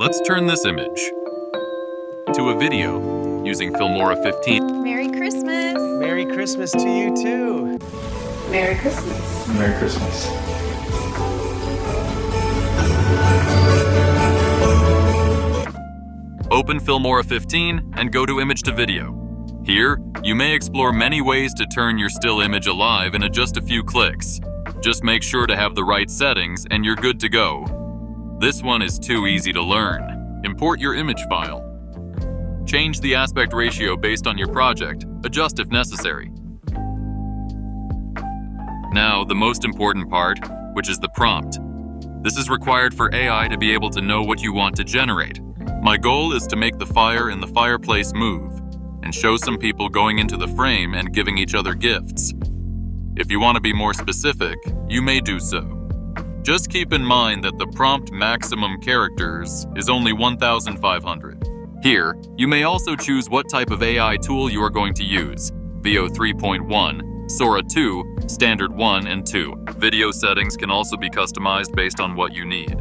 Let's turn this image to a video using Filmora 15. Merry Christmas! Merry Christmas to you too! Merry Christmas! Merry Christmas. Open Filmora 15 and go to Image to Video. Here, you may explore many ways to turn your still image alive in just a few clicks. Just make sure to have the right settings and you're good to go. This one is too easy to learn. Import your image file. Change the aspect ratio based on your project. Adjust if necessary. Now, the most important part, which is the prompt. This is required for AI to be able to know what you want to generate. My goal is to make the fire in the fireplace move and show some people going into the frame and giving each other gifts. If you want to be more specific, you may do so. Just keep in mind that the prompt maximum characters is only 1,500. Here, you may also choose what type of AI tool you are going to use: VO 3.1, Sora 2, Standard 1 and 2. Video settings can also be customized based on what you need.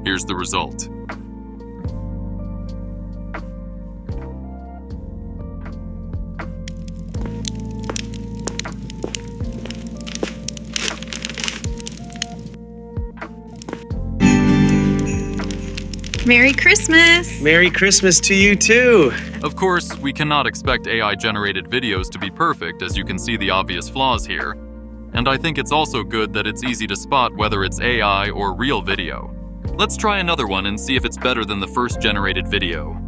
Here's the result. Merry Christmas! Merry Christmas to you too! Of course, we cannot expect AI-generated videos to be perfect, as you can see the obvious flaws here. And I think it's also good that it's easy to spot whether it's AI or real video. Let's try another one and see if it's better than the first generated video.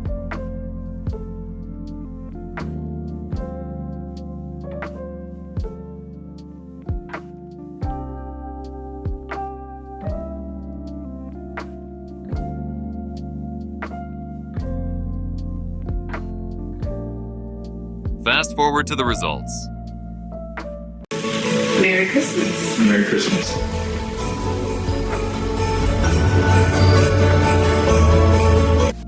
Fast forward to the results. Merry Christmas! Merry Christmas.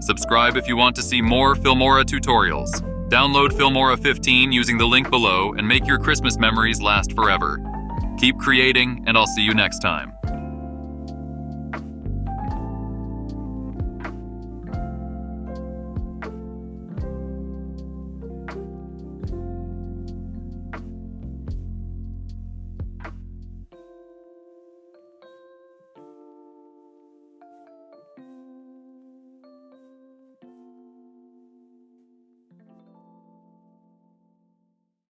Subscribe if you want to see more Filmora tutorials. Download Filmora 15 using the link below and make your Christmas memories last forever. Keep creating, and I'll see you next time.